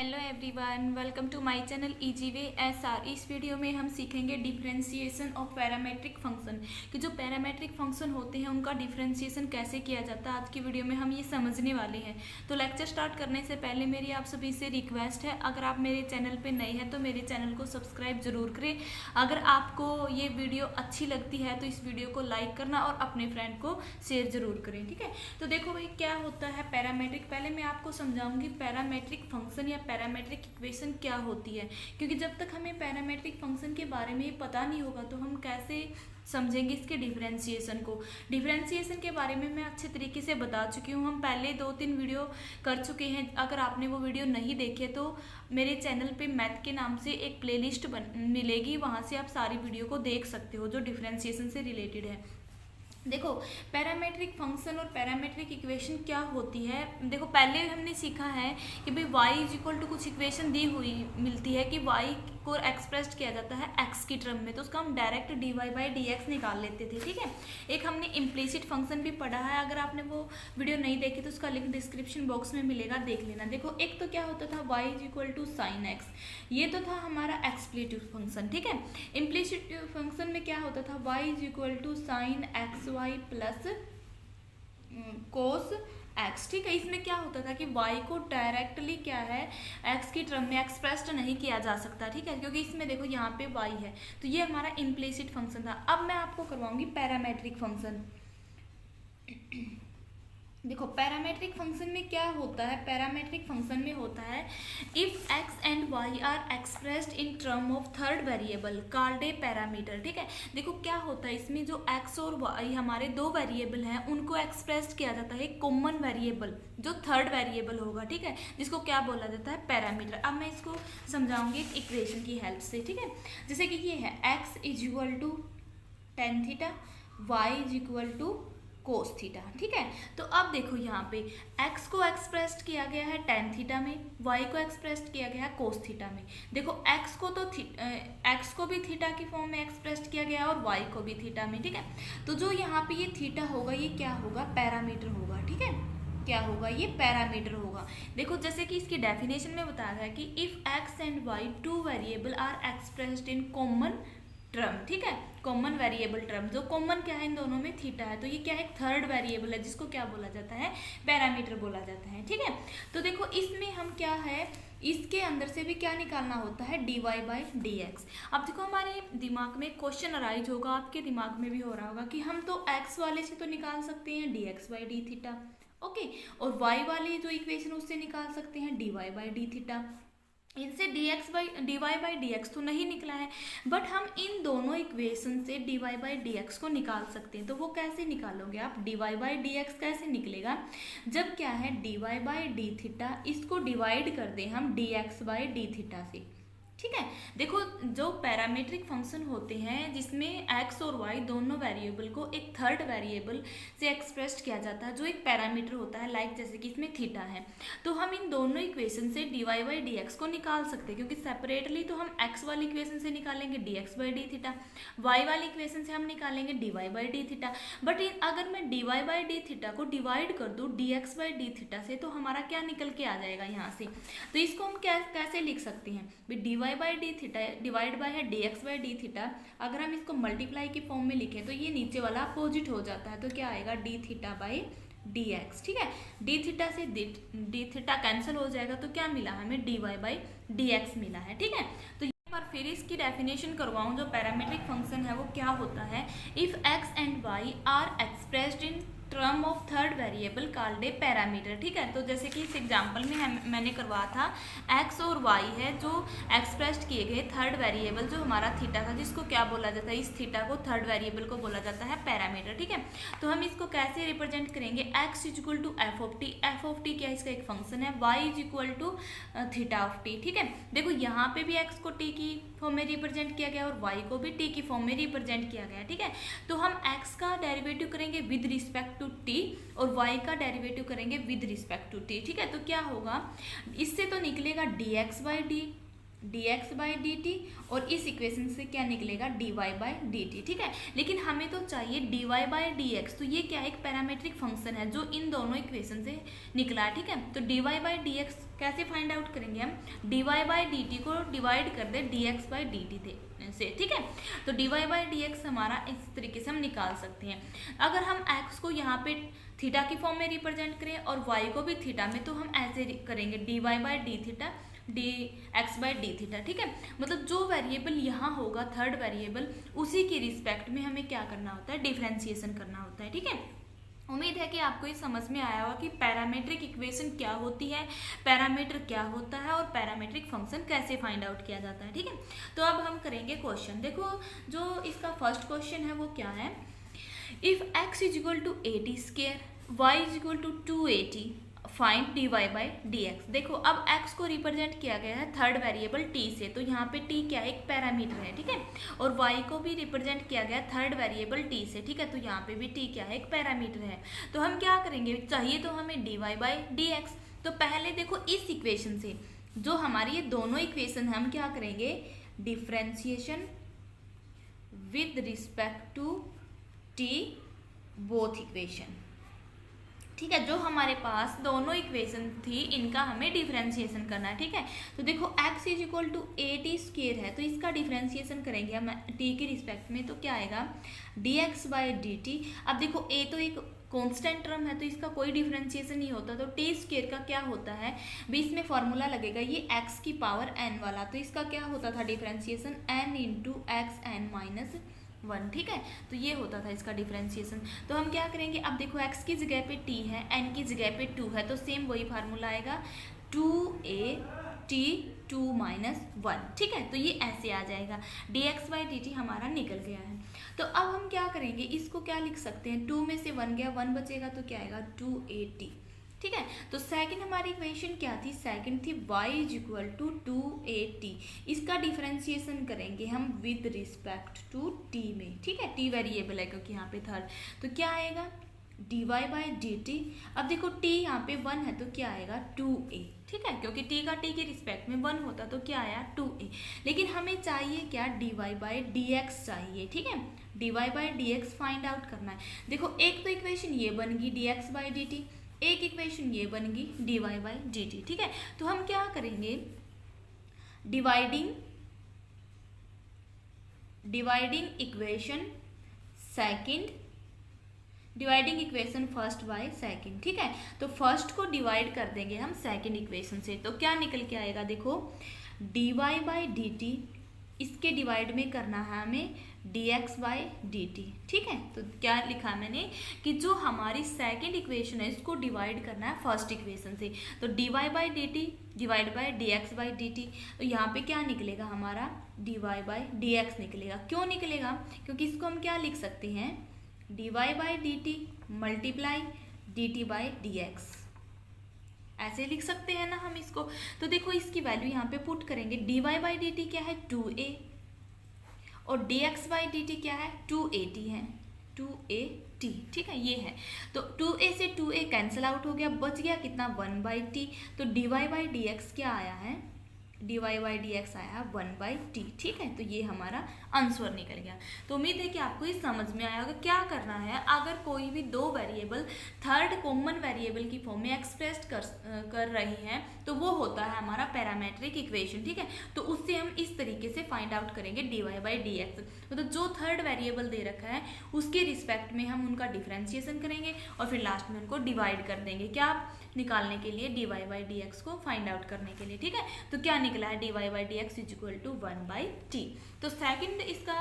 Hello everyone, welcome to my channel easy way SR. इस video में हम सीखेंगे डिफरेंशिएशन ऑफ पैरामेट्रिक फंक्शन कि जो पैरामेट्रिक फंक्शन होते हैं उनका डिफरेंशिएशन कैसे किया जाता है। आज की वीडियो में हम ये समझने वाले हैं। तो लेक्चर स्टार्ट करने से पहले मेरी आप सभी से रिक्वेस्ट है, अगर आप मेरे चैनल पे नए हैं तो मेरे चैनल को सब्सक्राइब जरूर करें। अगर आपको ये वीडियो अच्छी लगती है तो इस वीडियो को लाइक करना और अपने फ्रेंड को शेयर जरूर करें। ठीक है, तो देखो भाई क्या होता है पैरामेट्रिक। पहले मैं आपको समझाऊंगी पैरामेट्रिक फंक्शन या पैरामेट्रिक इक्वेशन क्या होती है, क्योंकि जब तक हमें पैरामेट्रिक फंक्शन के बारे में पता नहीं होगा तो हम कैसे समझेंगे इसके डिफरेंशिएशन को। डिफरेंशिएशन के बारे में मैं अच्छे तरीके से बता चुकी हूँ, हम पहले 2-3 वीडियो कर चुके हैं। अगर आपने वो वीडियो नहीं देखे तो मेरे चैनल पे मैथ के नाम से एक प्लेलिस्ट मिलेगी, वहाँ से आप सारी वीडियो को देख सकते हो जो डिफरेंशिएशन से रिलेटेड है। देखो पैरामेट्रिक फंक्शन और पैरामेट्रिक इक्वेशन क्या होती है। देखो पहले हमने सीखा है कि भाई y इज इक्वल टू कुछ इक्वेशन दी हुई मिलती है कि y को एक्सप्रेस किया जाता है x की टर्म में, तो उसका हम डायरेक्ट dy बाई dx निकाल लेते थे। ठीक है, एक हमने इम्प्लिसिट फंक्शन भी पढ़ा है। अगर आपने वो वीडियो नहीं देखी तो उसका लिंक डिस्क्रिप्शन बॉक्स में मिलेगा, देख लेना। देखो एक तो क्या होता था y is equal to sine x, ये तो था हमारा एक्सप्लिसिट फंक्शन। ठीक है, इम्प्लिसिट फंक्शन में क्या होता था y is equal to sine x y plus cos x. ठीक है, इसमें क्या होता था कि y को डायरेक्टली क्या है x की टर्म में एक्सप्रेस्ड नहीं किया जा सकता। ठीक है, क्योंकि इसमें देखो यहाँ पे y है, तो ये हमारा इम्प्लिसिट फंक्शन था। अब मैं आपको करवाऊंगी पैरामेट्रिक फंक्शन। देखो पैरामेट्रिक फंक्शन में क्या होता है। पैरामेट्रिक फंक्शन में होता है if x and y are expressed in term of third variable called a parameter. ठीक है, देखो क्या होता है इसमें, जो x और y हमारे दो वेरिएबल हैं उनको एक्सप्रेस्ड किया जाता है कॉमन वेरिएबल जो थर्ड वेरिएबल होगा। ठीक है, जिसको क्या बोला जाता है पैरामीटर। अब मैं इसको समझाऊंगी इक्वेशन की हेल्प से। ठीक है, जैसे कि ये है x is equal to tan theta, y is equal to cos theta. ठीक है, तो अब देखो यहाँ पे x को एक्सप्रेस्ड किया गया है टेन थीटा में, y को एक्सप्रेस्ड किया गया है कोस थीटा में। देखो x को तो x को भी थीटा की फॉर्म में एक्सप्रेस्ड किया गया है और y को भी थीटा में। ठीक है, तो जो यहाँ पे ये थीटा होगा ये क्या होगा, पैरामीटर होगा। ठीक है, क्या होगा, ये पैरामीटर होगा। देखो जैसे कि इसकी डेफिनेशन में बताया गया कि if x and y two variable are expressed in common term. ठीक है, कॉमन वेरिएबल टर्म, जो कॉमन क्या है इन दोनों में, थीटा है, तो ये क्या है, एक थर्ड वेरिएबल है जिसको क्या बोला जाता है, पैरामीटर बोला जाता है। ठीक है, तो देखो इसमें हम क्या है, इसके अंदर से भी क्या निकालना होता है, dy बाई dx। अब देखो हमारे दिमाग में क्वेश्चन अराइज होगा, आपके दिमाग में भी हो रहा होगा कि हम तो x वाले से तो निकाल सकते हैं dx by d theta, okay, और y वाली जो इक्वेशन उससे निकाल सकते हैं dy बाई डी थीटा। इनसे dy बाई dx तो नहीं निकला है, बट हम इन दोनों इक्वेशन से dy बाई dx को निकाल सकते हैं। तो वो कैसे निकालोगे आप, dy बाई dx कैसे निकलेगा, जब क्या है dy बाई डी थीटा इसको डिवाइड कर दें हम dx बाई डी थीटा से। ठीक है, देखो जो पैरामीट्रिक फंक्शन होते हैं जिसमें x और y दोनों वेरिएबल को एक थर्ड वेरिएबल से एक्सप्रेस्ड किया जाता है जो एक पैरामीटर होता है, लाइक जैसे कि इसमें थीटा है, तो हम इन दोनों इक्वेशन से dy बाई dx को निकाल सकते हैं, क्योंकि सेपरेटली तो हम x वाली इक्वेशन से निकालेंगे dx by d theta, y वाली इक्वेशन से हम निकालेंगे dy by d theta. But अगर मैं dy बाई डी थीटा को डिवाइड कर दूँ dx बाई डी थीटा से, तो हमारा क्या निकल के आ जाएगा यहाँ से। तो इसको हम कैसे लिख सकते हैं, dy by d theta divide by है dx बाई डी थीटा, अगर हम इसको मल्टीप्लाई की फॉर्म में लिखें तो ये नीचे वाला अपोजिट हो जाता है, तो क्या आएगा डी थीटा बाई dx। ठीक है, डी थीटा से डी थीटा कैंसिल हो जाएगा, तो क्या मिला हमें, dy बाई dx मिला है। ठीक है, तो एक बार फिर इसकी डेफिनेशन करवाऊं, जो पैरामेट्रिक फंक्शन है वो क्या होता है, if x and y are expressed in term of third variable called a parameter. ठीक है, तो जैसे कि इस एग्जांपल में मैंने करवाया था x और y है जो एक्सप्रेस्ड किए गए थर्ड वेरिएबल जो हमारा थीटा था, जिसको क्या बोला जाता है, इस थीटा को थर्ड वेरिएबल को बोला जाता है पैरामीटर। ठीक है, तो हम इसको कैसे रिप्रेजेंट करेंगे, x is equal to f of t क्या इसका एक फंक्शन है, y is equal to theta of t. ठीक है, देखो यहाँ पे भी x को t की फॉर्म में रिप्रेजेंट किया गया और y को भी t की फॉर्म में रिप्रेजेंट किया गया। ठीक है, तो हम x का डेरिवेटिव करेंगे विद रिस्पेक्ट टू t और y का डेरिवेटिव करेंगे विद रिस्पेक्ट टू t। ठीक है, तो क्या होगा, इससे तो निकलेगा dx by D dx by dt, और इस इक्वेशन से क्या निकलेगा dy बाई dt, ठीक है। लेकिन हमें तो चाहिए dy बाई dx, तो ये क्या है, एक पैरामीट्रिक फंक्शन है जो इन दोनों इक्वेशन से निकला है, ठीक है। तो dy बाई dx कैसे फाइंड आउट करेंगे हम, dy बाई dt को डिवाइड कर दे dx बाई dt से, ठीक है। तो dy बाई dx हमारा इस तरीके से हम निकाल सकते हैं। अगर हम x को यहाँ पे थीटा की फॉर्म में रिप्रेजेंट करें और y को भी थीटा में, तो हम ऐसे करेंगे dy by d theta dx by d theta, ठीक है। मतलब जो वेरिएबल यहाँ होगा थर्ड वेरिएबल, उसी के रिस्पेक्ट में हमें क्या करना होता है, डिफरेंशिएशन करना होता है, ठीक है। उम्मीद है कि आपको ये समझ में आया होगा कि पैरामीट्रिक इक्वेशन क्या होती है, पैरामीटर क्या होता है और पैरामीट्रिक फंक्शन कैसे फाइंड आउट किया जाता है, ठीक है। तो अब हम करेंगे क्वेश्चन। देखो जो इसका फर्स्ट क्वेश्चन है वो क्या है, if x is equal to 80 square, y is equal to 280, find dy by dx। देखो अब x को रिप्रेजेंट किया गया है थर्ड वेरिएबल t से, तो यहाँ पे t क्या है, एक पैरामीटर है, ठीक है। और y को भी रिप्रेजेंट किया गया थर्ड वेरिएबल t से, ठीक है। तो यहाँ पे भी t क्या है, एक पैरामीटर है। तो हम क्या करेंगे, चाहिए तो हमें dy बाई dx। तो पहले देखो इस इक्वेशन से, जो हमारी ये दोनों इक्वेशन है, हम क्या करेंगे, differentiation with respect to t both equation, ठीक है। जो हमारे पास दोनों इक्वेशन थी, इनका हमें डिफरेंशिएशन करना है, ठीक है। तो देखो x is equal to 80 square है, तो इसका डिफरेंशिएशन करेंगे हम t के रिस्पेक्ट में, तो क्या आएगा dx बाई dt। अब देखो a तो एक कांस्टेंट टर्म है, तो इसका कोई डिफरेंशिएशन नहीं होता, तो t स्क्वायर का क्या होता है, बीच में फॉर्मूला लगेगा ये x की पावर n वाला, तो इसका क्या होता था differentiation, n into x n minus 1, ठीक है। तो ये होता था इसका डिफरेंशिएशन। तो हम क्या करेंगे, अब देखो x की जगह पे t है, n की जगह पे 2 है, तो सेम वही फार्मूला आएगा 2a t 2 माइनस 1, ठीक है। तो ये ऐसे आ जाएगा, dx बाई dt हमारा निकल गया है। तो अब हम क्या करेंगे, इसको क्या लिख सकते हैं, 2 में से 1 गया, 1 बचेगा, तो क्या आएगा 2at, ठीक है। तो सेकंड हमारी इक्वेशन क्या थी, सेकंड थी y is equal to 2at। इसका डिफरेंशिएशन करेंगे हम विद रिस्पेक्ट टू t में, ठीक है। t वेरिएबल है क्योंकि यहाँ पे थर्ड, तो क्या आएगा dy बाई dt। अब देखो t यहाँ पे 1 है, तो क्या आएगा 2a, ठीक है, क्योंकि t का t के रिस्पेक्ट में 1 होता, तो क्या आया 2a। लेकिन हमें चाहिए क्या, dy बाई dx चाहिए, ठीक है। dy by dx find out करना है। देखो एक तो इक्वेशन ये बन गई dx बाई dt, एक इक्वेशन ये बन गई dy बाई dt, ठीक है। तो हम क्या करेंगे, dividing equation second, dividing equation first by second, ठीक है। तो फर्स्ट को डिवाइड कर देंगे हम सेकंड इक्वेशन से, तो क्या निकल के आएगा, देखो dy बाई dt, इसके डिवाइड में करना है हमें dx बाई dt, ठीक है। तो क्या लिखा मैंने कि जो हमारी सेकंड इक्वेशन है इसको डिवाइड करना है फर्स्ट इक्वेशन से, तो dy by dt divide by dx by dt। तो यहाँ पे क्या निकलेगा हमारा dy बाई dx निकलेगा। क्यों निकलेगा, क्योंकि इसको हम क्या लिख सकते हैं, dy by dt multiply dt by dx, ऐसे लिख सकते हैं ना हम इसको। तो देखो इसकी वैल्यू यहाँ पे पुट करेंगे, dy बाई dt क्या है 2a, और dx बाई dt क्या है 2at है, 2at, ठीक है, ये है। तो 2a से 2a कैंसिल आउट हो गया, बच गया कितना 1 बाई t। तो dy बाई dx क्या आया है, dy बाई dx आया 1 बाई t, ठीक है। तो ये हमारा आंसर निकल गया। तो उम्मीद है कि आपको ये समझ में आया होगा क्या करना है। अगर कोई भी दो वेरिएबल थर्ड कॉमन वेरिएबल की फॉर्म में एक्सप्रेस कर रही हैं, तो वो होता है हमारा पैरामेट्रिक इक्वेशन, ठीक है। तो उससे हम इस तरीके से फाइंड आउट करेंगे dy बाई dx। मतलब जो थर्ड वेरिएबल दे रखा है उसके रिस्पेक्ट में हम उनका डिफरेंशिएशन करेंगे और फिर लास्ट में उनको डिवाइड कर देंगे, क्या निकालने के लिए, dy बाई dx को फाइंड आउट करने के लिए, ठीक है। तो क्या निकला है dy by dx is equal to 1 by t। तो सेकंड इसका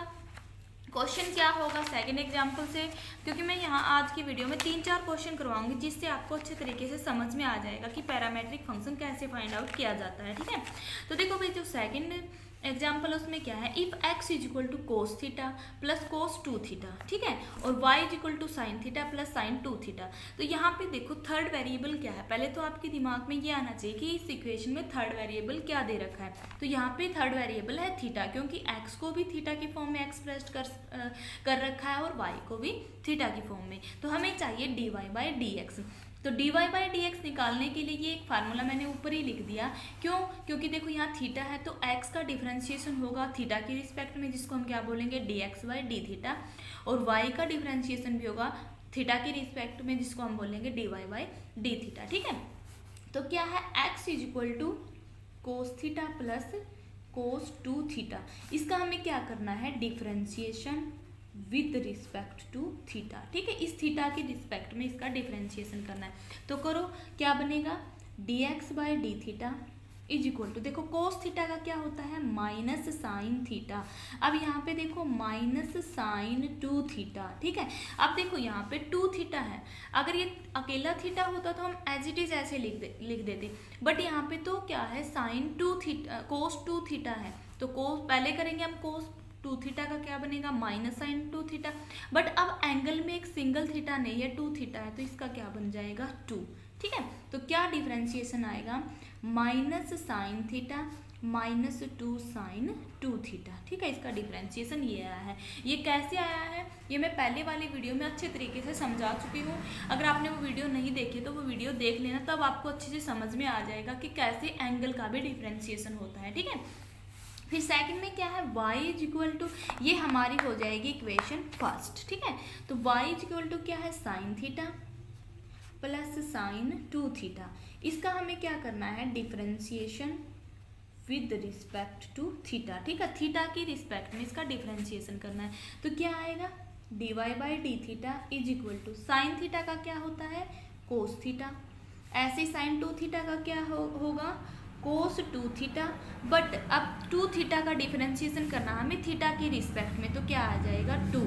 क्वेश्चन क्या होगा सेकंड एग्जाम्पल से, क्योंकि मैं यहाँ आज की वीडियो में 3-4 क्वेश्चन करवाऊंगी जिससे आपको अच्छे तरीके से समझ में आ जाएगा कि पैरामेट्रिक फंक्शन कैसे फाइंड आउट किया जाता है, ठीक है। तो देखो भाई जो सेकंड एग्जाम्पल उसमें क्या है, if x is equal to cos theta plus cos 2 theta, ठीक है, और y is equal to sine theta plus sine 2 theta. तो यहाँ पे देखो थर्ड वेरिएबल क्या है, पहले तो आपके दिमाग में ये आना चाहिए कि इस इक्वेशन में थर्ड वेरिएबल क्या दे रखा है। तो यहाँ पे थर्ड वेरिएबल है थीटा, क्योंकि x को भी थीटा की फॉर्म में एक्सप्रेस कर रखा है और y को भी थीटा की फॉर्म में। तो हमें चाहिए dy बाई dx। तो dy बाई dx निकालने के लिए ये एक फार्मूला मैंने ऊपर ही लिख दिया। क्यों? क्योंकि देखो यहाँ थीटा है तो x का डिफरेंशिएशन होगा थीटा की रिस्पेक्ट में, जिसको हम क्या बोलेंगे dx बाई डी थीटा, और y का डिफरेंशिएशन भी होगा थीटा की रिस्पेक्ट में, जिसको हम बोलेंगे dy बाई डी थीटा। ठीक है, तो क्या है x is equal to cos theta plus cos two theta. इसका हमें क्या करना है, differentiation with respect to theta. ठीक है, इस थीटा के रिस्पेक्ट में इसका डिफरेंशिएशन करना है। तो करो, क्या बनेगा, dx by d theta is equal to, देखो कोस थीटा का क्या होता है, माइनस साइन थीटा। अब यहाँ पे देखो माइनस साइन टू थीटा। ठीक है, अब देखो यहाँ पे टू थीटा है, अगर ये अकेला थीटा होता तो हम एज इट इज ऐसे लिख देते, बट यहाँ पे तो क्या है, sine two theta, cos two theta है। तो कोस पहले करेंगे हम, कोस टू थीटा का क्या बनेगा, minus sign two theta. But अब एंगल में एक सिंगल थीटा नहीं है, टू थीटा है, तो इसका क्या बन जाएगा, टू। ठीक है, तो क्या डिफरेंशिएशन आएगा, minus sine theta minus two sine two theta. ठीक है, इसका डिफरेंशिएशन ये आया है। ये कैसे आया है, ये मैं पहले वाली वीडियो में अच्छे तरीके से समझा चुकी हूँ। अगर आपने वो वीडियो नहीं देखी तो वो वीडियो देख लेना, तब आपको अच्छे से समझ में आ जाएगा कि कैसे एंगल का भी डिफरेंशिएशन होता है। ठीक है, फिर सेकंड में क्या है, y इज इक्वल टू, ये हमारी हो जाएगी इक्वेशन फर्स्ट। ठीक है, तो y इज इक्वल टू क्या है, sine theta plus sine two theta. इसका हमें क्या करना है, differentiation with respect to theta. ठीक है, थीटा की रिस्पेक्ट में इसका डिफरेंशिएशन करना है। तो क्या आएगा, dy by d theta is equal to, sine theta का क्या होता है, कोस थीटा, ऐसे साइन टू थीटा का क्या होगा, कोस टू थीटा। बट अब टू थीटा का डिफरेंशिएशन करना हमें थीटा की रिस्पेक्ट में, तो क्या आ जाएगा, टू।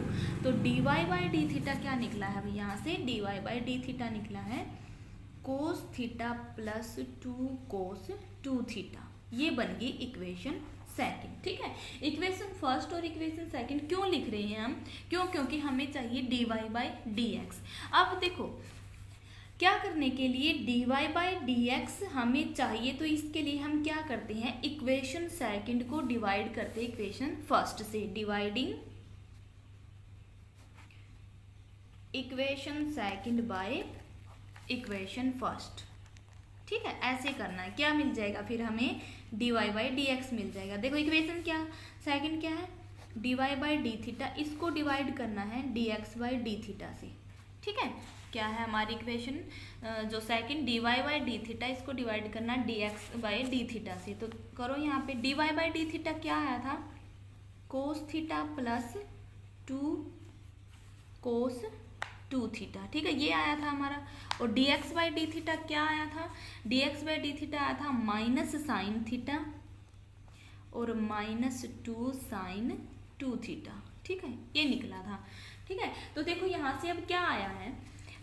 तो dy बाई डी थीटा क्या निकला है भाई, यहाँ से dy बाई डी थीटा निकला है cos theta plus two cos two theta. ये बन गई इक्वेशन सेकंड। ठीक है, इक्वेशन फर्स्ट और इक्वेशन सेकंड क्यों लिख रहे हैं हम, क्योंकि हमें चाहिए dy बाई dx। अब देखो क्या करने के लिए, dy बाई dx हमें चाहिए, तो इसके लिए हम क्या करते हैं, इक्वेशन सेकंड को डिवाइड करते हैं इक्वेशन फर्स्ट से, dividing equation second by equation first. ठीक है, ऐसे करना है, क्या मिल जाएगा फिर हमें, dy बाई dx मिल जाएगा। देखो इक्वेशन क्या सेकंड क्या है, dy बाई डी थीटा, इसको डिवाइड करना है dx बाई डी थीटा से। ठीक है, क्या है हमारी इक्वेशन जो second, dy by d theta, इसको डिवाइड करना dx बाई डी थीटा से। तो करो, यहाँ पे dy बाई डी थीटा क्या आया था, cos theta plus two cos two theta. ठीक है, ये आया था हमारा। और dx बाई डी थीटा क्या आया था, dx बाई डी थीटा आया था माइनस साइन थीटा और minus two sine two theta. ठीक है, ये निकला था। ठीक है, तो देखो यहाँ से अब क्या आया है,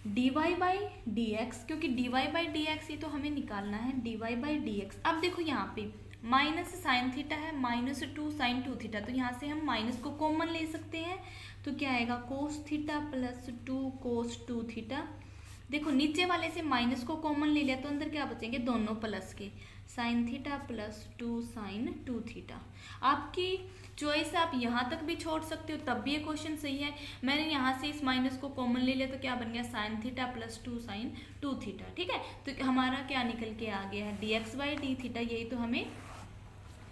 dy बाई dx, क्योंकि dy बाई dx ये तो हमें निकालना है, dy बाई dx। अब देखो यहाँ पे माइनस साइन थीटा है, minus two sine two theta, तो यहाँ से हम माइनस को कॉमन ले सकते हैं, तो क्या आएगा, cos theta plus two cos two theta. देखो नीचे वाले से माइनस को कॉमन ले लिया तो अंदर क्या बचेंगे, दोनों प्लस के, sign theta plus two sine two theta. आपकी चॉइस, आप यहाँ तक भी छोड़ सकते हो, तब भी ये क्वेश्चन सही है। मैंने यहाँ से इस माइनस को कॉमन ले लिया तो क्या बन गया, sign theta plus two sine two theta. ठीक है, तो हमारा क्या निकल के आ गया है, dx बाई डी थीटा, यही तो हमें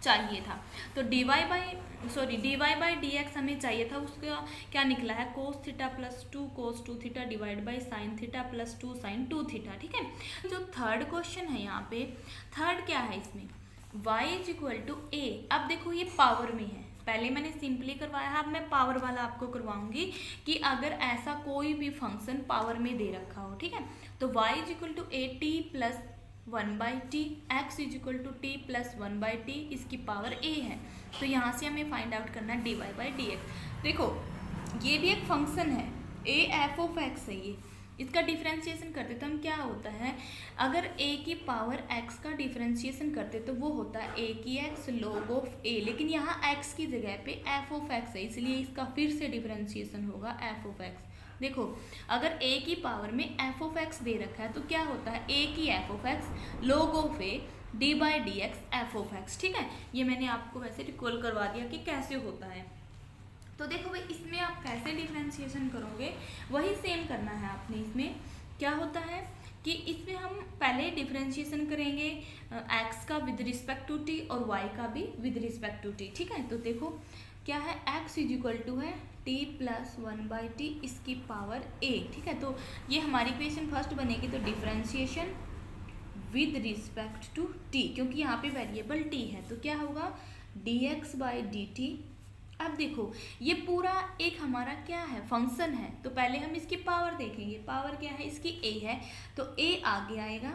चाहिए था। तो dy बाई dx हमें चाहिए था, उसका क्या निकला है, cos theta plus two cos two theta divide by sine theta plus two sine two theta. ठीक है, जो थर्ड क्वेश्चन है यहाँ पे, थर्ड क्या है इसमें, y is equal to a। अब देखो ये पावर में है, पहले मैंने सिंपली करवाया है, अब मैं पावर वाला आपको करवाऊंगी कि अगर ऐसा कोई भी फंक्शन पावर में दे रखा हो। ठीक है, तो y is equal to a t plus one by t, x is equal to t plus one by t, इसकी पावर a है। तो यहाँ से हमें फाइंड आउट करना है dy बाई डी एक्स। देखो ये भी एक फंक्शन है, a f ऑफ x है, ये इसका डिफरेंशिएशन करते तो हम क्या होता है, अगर a की पावर x का डिफरेंशिएशन करते तो वो होता है a की x log ऑफ a, लेकिन यहाँ x की जगह पे f ऑफ x है, इसलिए इसका फिर से डिफरेंशिएशन होगा f ऑफ x। देखो अगर a की पावर में f ऑफ x दे रखा है तो क्या होता है, a की f of x log of a d by D x f of x। ठीक है, ये मैंने आपको वैसे रिकॉल करवा दिया कि कैसे होता है। तो देखो भाई इसमें आप कैसे डिफरेंशिएशन करोगे, वही सेम करना है आपने। इसमें क्या होता है कि इसमें हम पहले डिफरेंशिएशन करेंगे x का विद रिस्पेक्ट टू t और y का भी विद रिस्पेक्ट टू t, ठीक है। तो देखो क्या है, x इज इक्वल टू है t प्लस 1/t इसकी पावर a, ठीक है। तो ये हमारी इक्वेशन फर्स्ट बनेगी। तो differentiation with respect to t, क्योंकि यहाँ पे वेरिएबल t है, तो क्या होगा dx/dt। अब देखो ये पूरा एक हमारा क्या है, फंक्शन है, तो पहले हम इसकी पावर देखेंगे। पावर क्या है इसकी, a है, तो a आगे आएगा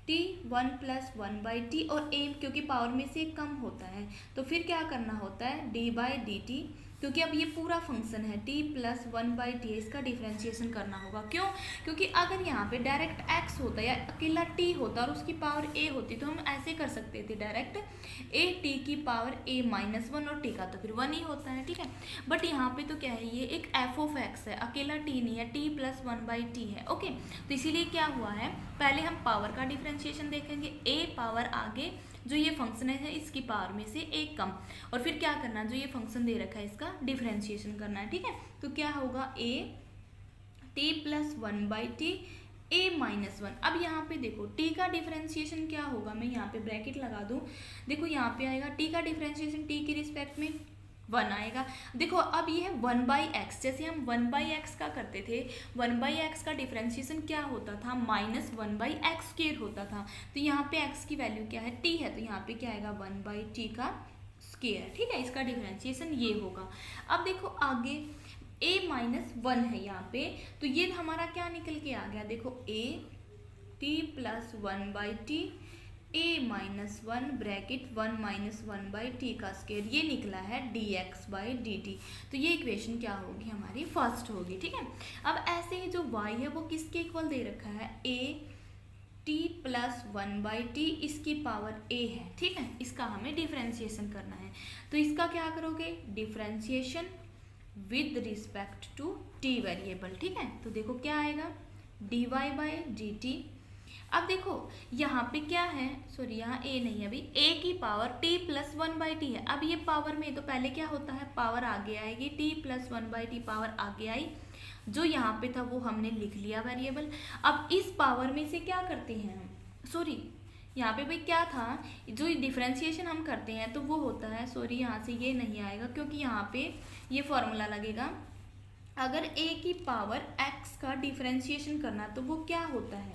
t 1 + 1/t, और a क्योंकि पावर में से कम होता है तो फिर क्या करना होता है d/dt, क्योंकि अब ये पूरा फंक्शन है t + 1/t, इसका डिफरेंशिएशन करना होगा। क्यों, क्योंकि अगर यहाँ पे डायरेक्ट x होता या अकेला t होता और उसकी पावर a होती तो हम ऐसे कर सकते थे डायरेक्ट a t की पावर a-1 और t का तो फिर 1 ही होता है, ठीक है। बट यहाँ पे तो क्या है, ये एक f(x) है, अकेला t नहीं है, t + 1/t है, ओके। तो इसीलिए क्या हुआ है, पहले हम पावर का डिफरेंशिएशन देखेंगे, a पावर आगे जो ये फंक्शन है इसकी पावर में से एक कम, और फिर क्या करना, जो ये फंक्शन दे रखा है इसका डिफरेंशिएशन करना है, ठीक है। तो क्या होगा a t + 1/t a-1। अब यहाँ पे देखो t का डिफरेंशिएशन क्या होगा, मैं यहाँ पे ब्रैकेट लगा दूँ, देखो यहाँ पे आएगा t का डिफरेंशिएशन t के रिस्पेक्ट में 1 आएगा। देखो अब ये है 1/x, जैसे हम 1/x का करते थे, 1/x का डिफरेंशिएशन क्या होता था, -1/x² होता था। तो यहाँ पे x की वैल्यू क्या है, t है, तो यहाँ पे क्या आएगा 1/t का स्क्वायर, ठीक है। इसका डिफरेंशिएशन ये होगा। अब देखो आगे a-1 है यहाँ पे, तो ये हमारा क्या निकल के आ गया, देखो a t + 1/t a-1 bracket 1 - 1/t का स्क्वायर, ये निकला है dx/dt। तो ये इक्वेशन क्या होगी, हमारी फर्स्ट होगी, ठीक है। अब ऐसे ही जो y है वो किसके इक्वल दे रखा है, a t + 1/t इसकी पावर a है, ठीक है। इसका हमें डिफरेंशिएशन करना है, तो इसका क्या करोगे, differentiation with respect to t variable, ठीक है। तो देखो क्या आएगा dy/dt। अब देखो यहाँ पे क्या है, सॉरी यहाँ a नहीं है, अभी a की पावर t + 1/t है। अब ये पावर में तो पहले क्या होता है, पावर आगे आएगी, t + 1/t पावर आगे आई, जो यहाँ पे था वो हमने लिख लिया वेरिएबल। अब इस पावर में से क्या करते हैं हम, सॉरी यहाँ पे भाई क्या था, जो डिफरेंशिएशन हम करते हैं तो वो होता है, सॉरी यहाँ से ये नहीं आएगा क्योंकि यहाँ पे ये फॉर्मूला लगेगा। अगर a की पावर x का डिफरेंशिएशन करना तो वो क्या होता है,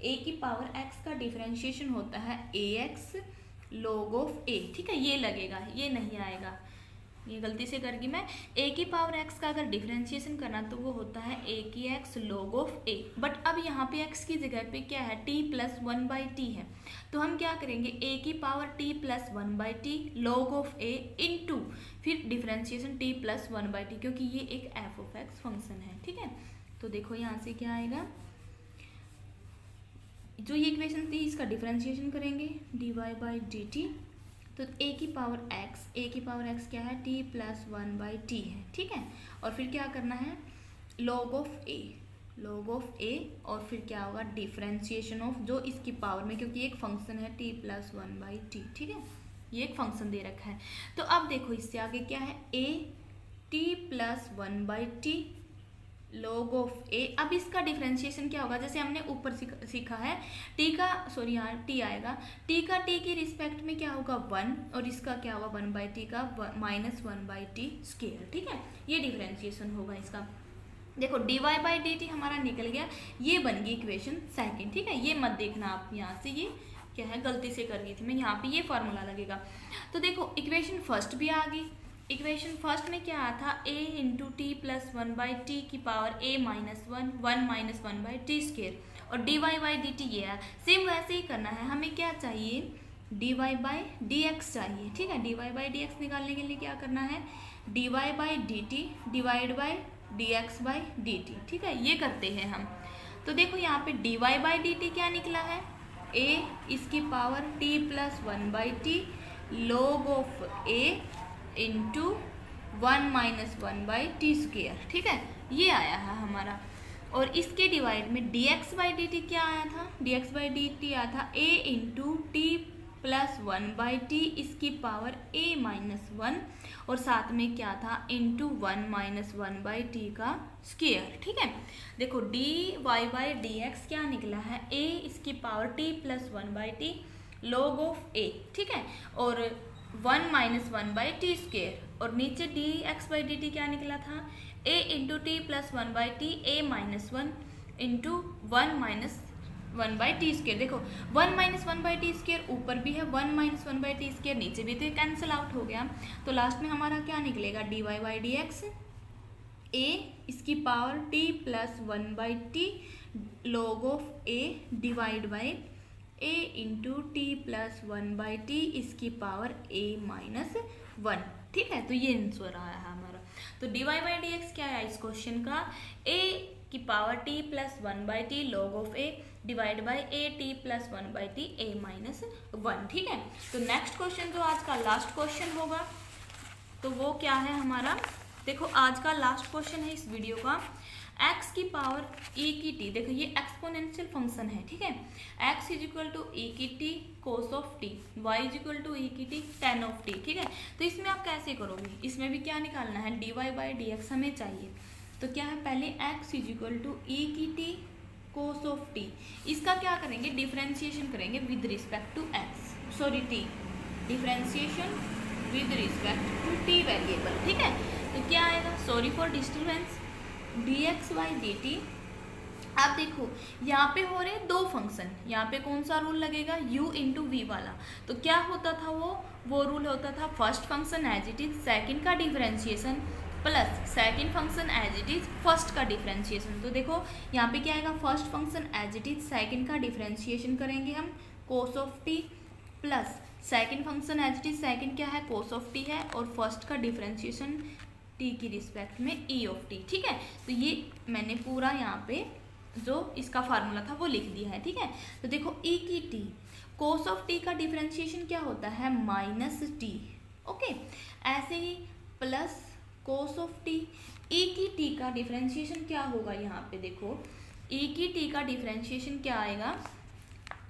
a की पावर x का डिफरेंशिएशन होता है ax log of a, ठीक है। ये लगेगा, ये नहीं आएगा, ये गलती से कर गई मैं। a की पावर x का अगर डिफरेंशिएशन करना तो वो होता है a की x log of a, but अब यहाँ पे x की जगह पे क्या है, t + 1/t है, तो हम क्या करेंगे, a की power t + 1/t log of a into फिर डिफरेंशिएशन t + 1/t, क्योंकि ये एक f(x) फंक्शन है, ठीक है। तो देखो यहाँ से क्या आएगा, जो ये इक्वेशन थी इसका डिफरेंशिएशन करेंगे dy/dt। तो a की पावर x क्या है, t + 1/t है, ठीक है। और फिर क्या करना है, log of a, और फिर क्या होगा डिफरेंशिएशन ऑफ जो इसकी पावर में, क्योंकि एक फंक्शन है t + 1/t, ठीक है, ये एक फंक्शन दे रखा है। तो अब देखो इससे आगे क्या है, a t + 1/t log of a। अब इसका डिफरेंशिएशन क्या होगा, जैसे हमने ऊपर सीखा है, t का, सॉरी यहाँ t आएगा, t का t के रिस्पेक्ट में क्या होगा 1, और इसका क्या होगा 1/t का -1/t स्क्वायर, ठीक है। ये डिफरेंशिएशन होगा इसका। देखो dy/dt हमारा निकल गया, ये बन गई इक्वेशन सेकंड, ठीक है। ये मत देखना आप, यहाँ से ये क्या है गलती से कर गई थी मैं, यहाँ पे ये फॉर्मूला लगेगा। तो देखो इक्वेशन फर्स्ट भी आ गई। इक्वेशन फर्स्ट में क्या आया था, a × t + 1/t की पावर a-1 1 - 1/t स्क्वायर, और dy/dt ये है। सेम वैसे ही करना है, हमें क्या चाहिए, dy/dx चाहिए, ठीक है। dy/dx निकालने के लिए क्या करना है, dy/dt /dx/dt, ठीक है, ये करते हैं हम। तो देखो यहाँ पे dy/dt क्या निकला है, a इसकी power t + 1/t log of a into 1 - 1/t square, ठीक है, ये आया है हमारा। और इसके डिवाइड में dx/dt क्या आया था, dx/dt आया था a × t प्लस 1/t इसकी पावर a-1 और साथ में क्या था इंटू 1 - 1/t का स्क्वायर। ठीक है, देखो dy/dx क्या निकला है, a इसकी power t plus 1/t log of a। ठीक है, और 1 - 1/t स्क्वायर, और नीचे dx/dt क्या निकला था, a into T plus 1/t a-1 into 1 - 1/t square. देखो 1 - 1/t स्क्वायर ऊपर भी है, 1 - 1/t स्क्वायर नीचे भी, तो ये कैंसिल आउट हो गया। तो लास्ट में हमारा क्या निकलेगा, dy/dx a इसकी power t plus 1/t log of a divide by a into T plus 1/t इसकी पावर a-1। ठीक है, तो ये आंसर आया है हमारा। तो dy/dx क्या है इस क्वेश्चन का, a की power t plus 1/t log of a divide by a t plus 1/t a-1। ठीक है, तो नेक्स्ट क्वेश्चन जो आज का लास्ट क्वेश्चन होगा तो वो क्या है हमारा, देखो आज का लास्ट क्वेश्चन है इस वीडियो का, x की पावर e की t। देखो ये एक्सपोनेंशियल फंक्शन है। ठीक है, x is equal to e की t cos of t, y is equal to e की t tan ऑफ t। ठीक है, तो इसमें आप कैसे करोगे, इसमें भी क्या निकालना है, dy/dx हमें चाहिए। तो क्या है, पहले x is equal to e की t cos ऑफ t, इसका क्या करेंगे, डिफ्रेंशिएशन करेंगे with respect to x, sorry t, differentiation with respect to t variable. ठीक है, तो क्या आएगा, सॉरी फॉर डिस्टर्बेंस, dx/dt। आप देखो यहाँ पे हो रहे दो फंक्शन, यहाँ पे कौन सा रूल लगेगा, u इंटू वी वाला। तो क्या होता था वो रूल होता था first function as it is second का differentiation plus second function as it is first का डिफरेंशिएशन। तो देखो यहाँ पे क्या आएगा, first function as it is second का डिफरेंशिएशन करेंगे हम cos of t plus second function as it is second क्या है, cos ऑफ t है, और फर्स्ट का डिफरेंशिएशन t की रिस्पेक्ट में e ऑफ t। ठीक है, तो ये मैंने पूरा यहाँ पे जो इसका फार्मूला था वो लिख दिया है। ठीक है, तो देखो e की t cos ऑफ t का डिफरेंशिएशन क्या होता है, -t। ओके, ऐसे ही plus cos of t, e की t का डिफरेंशिएशन क्या होगा, यहाँ पे देखो e की t का डिफरेंशिएशन क्या आएगा,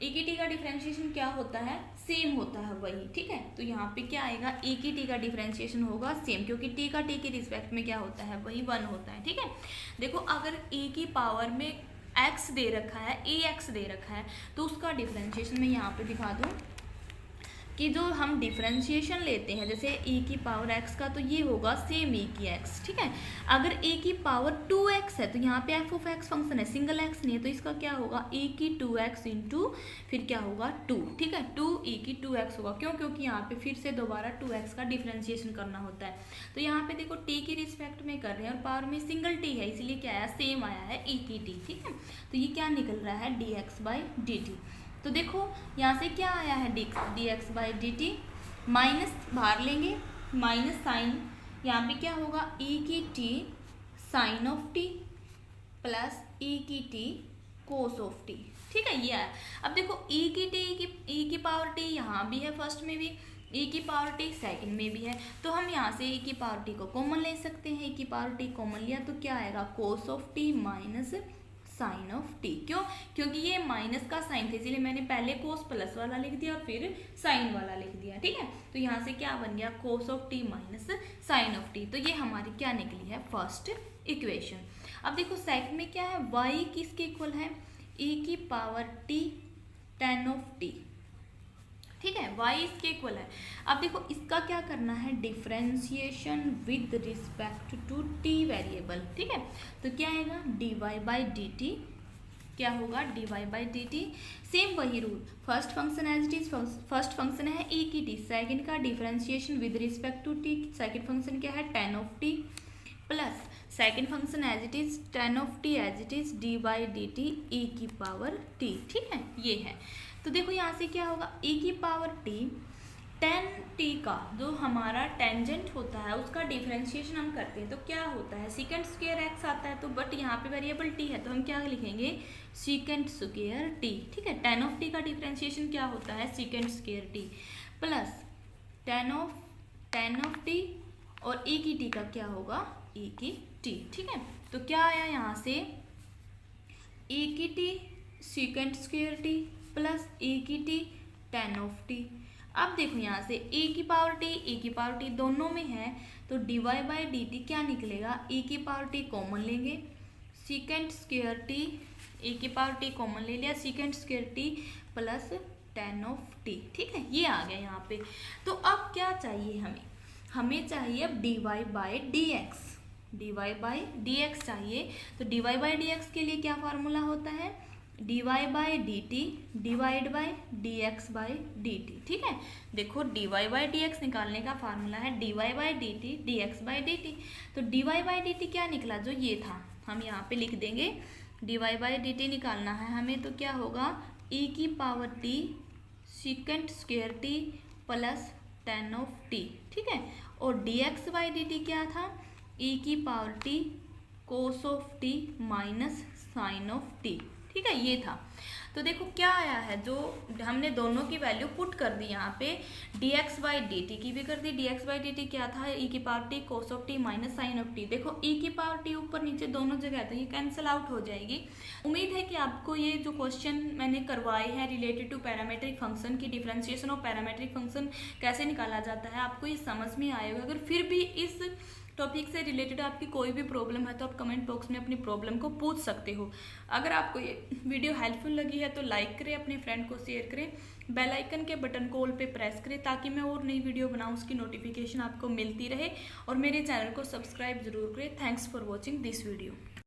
e की t का डिफरेंशिएशन क्या होता है, सेम होता है वही। ठीक है, तो यहाँ पे क्या आएगा, e की t का डिफरेंशिएशन होगा सेम, क्योंकि t का t के रिस्पेक्ट में क्या होता है, वही 1 होता है। ठीक है, देखो अगर e की पावर में x दे रखा है, ax दे रखा है, तो उसका डिफरेंशिएशन मैं यहाँ पे दिखा दूँ कि जो हम डिफरेंशिएशन लेते हैं जैसे e की पावर x का, तो ये होगा सेम e की x। ठीक है, अगर a की पावर 2x है तो यहाँ पे f ऑफ x फंक्शन है, सिंगल x नहीं है, तो इसका क्या होगा, e की 2x इंटू फिर क्या होगा 2। ठीक है, 2 e की 2x होगा, क्यों, क्योंकि यहाँ पे फिर से दोबारा 2x का डिफरेंशिएशन करना होता है। तो यहाँ पे देखो t की रिस्पेक्ट में कर रहे हैं और पावर में सिंगल t है, इसलिए क्या आया, सेम आया है e की t। ठीक है, तो ये क्या निकल रहा है, dx/dt। तो देखो यहाँ से क्या आया है, dx/dt, माइनस बाहर लेंगे, माइनस साइन, यहाँ पे क्या होगा, e की t sine of t plus e की t कोस ऑफ t। ठीक है, ये आया। अब देखो e की पावर t यहाँ भी है, फर्स्ट में भी e की पावर t सेकंड में भी है, तो हम यहाँ से e की पावर t को कॉमन ले सकते हैं। e की पावर t कॉमन लिया तो क्या आएगा, cos of t minus sine of t। क्यों, क्योंकि ये माइनस का साइन था, इसलिए मैंने पहले कोस प्लस वाला लिख दिया और फिर साइन वाला लिख दिया। ठीक है, तो यहाँ से क्या बन गया, cos of t minus sine of t। तो ये हमारी क्या निकली है, फर्स्ट इक्वेशन। अब देखो सेकंड में क्या है, y किसके इक्वल है, e की power t tan of t। ठीक है, y इसके इक्वल है। अब देखो इसका क्या करना है, differentiation with respect to t variable. ठीक है, तो क्या आएगा, dy/dt, क्या होगा, dy/dt, सेम वही rule, first function as it is, first function है e की t, सेकंड का differentiation with respect to t, second function क्या है, tan of t plus second function as it is tan of t as it is dy/dt e की power t। ठीक है, ये है। तो देखो यहाँ से क्या होगा, e की पावर t tan t का जो हमारा टेंजेंट होता है उसका डिफरेंशिएशन हम करते हैं तो क्या होता है, सीकेंट स्क्वायर x आता है, तो बट यहाँ पे वेरिएबल t है तो हम क्या लिखेंगे, सीकेंट स्क्वायर t। ठीक है, tan ऑफ t का डिफरेंशिएशन क्या होता है, secant square t plus tan of t और e की t का क्या होगा, e की t। ठीक है, तो क्या आया यहाँ से, e की t secant square t plus e की t tan ऑफ t अब देखो यहाँ से e की पावर t दोनों में है, तो dy बाई डी टी क्या निकलेगा, e की पावर t कॉमन लेंगे, सीकेंड स्क्वायर t, e की पावर t कॉमन ले लिया, secant square t plus tan of t। ठीक है, ये आ गया यहाँ पे। तो अब क्या चाहिए हमें, हमें चाहिए अब dy बाई डी एक्स चाहिए। तो dy बाई डी एक्स के लिए क्या फार्मूला होता है, dy by d T divide by D x by d T. ठीक है, देखो dy बाई डी एक्स निकालने का फार्मूला है dy by d T D x by d T. तो dy बाई डी टी क्या निकला, जो ये था, हम यहाँ पे लिख देंगे dy बाई डी टी निकालना है हमें, तो क्या होगा e की power t secant square t plus tan of t। ठीक है, और dx बाई डी टी क्या था, e की power t cos of t minus sine of t। ठीक है, ये था। तो देखो क्या आया है, जो हमने दोनों की वैल्यू पुट कर दी यहाँ पे, dx बाई डी टी की भी कर दी। dx बाई डी टी क्या था, e की power t cos of t minus sine of t। देखो e की पावर t ऊपर नीचे दोनों जगह है, तो ये कैंसिल आउट हो जाएगी। उम्मीद है कि आपको ये जो क्वेश्चन मैंने करवाए हैं रिलेटेड टू पैरामेट्रिक फंक्शन की डिफरेंशिएशन ऑफ पैरामेट्रिक फंक्शन कैसे निकाला जाता है, आपको ये समझ में आएगा। अगर फिर भी इस टॉपिक से रिलेटेड आपकी कोई भी प्रॉब्लम है तो आप कमेंट बॉक्स में अपनी प्रॉब्लम को पूछ सकते हो। अगर आपको ये वीडियो हेल्पफुल लगी है तो लाइक करें, अपने फ्रेंड को शेयर करें, बेल आइकन के बटन को ऑल पे प्रेस करें ताकि मैं और नई वीडियो बनाऊँ उसकी नोटिफिकेशन आपको मिलती रहे, और मेरे चैनल को सब्सक्राइब जरूर करें। Thanks for watching this video.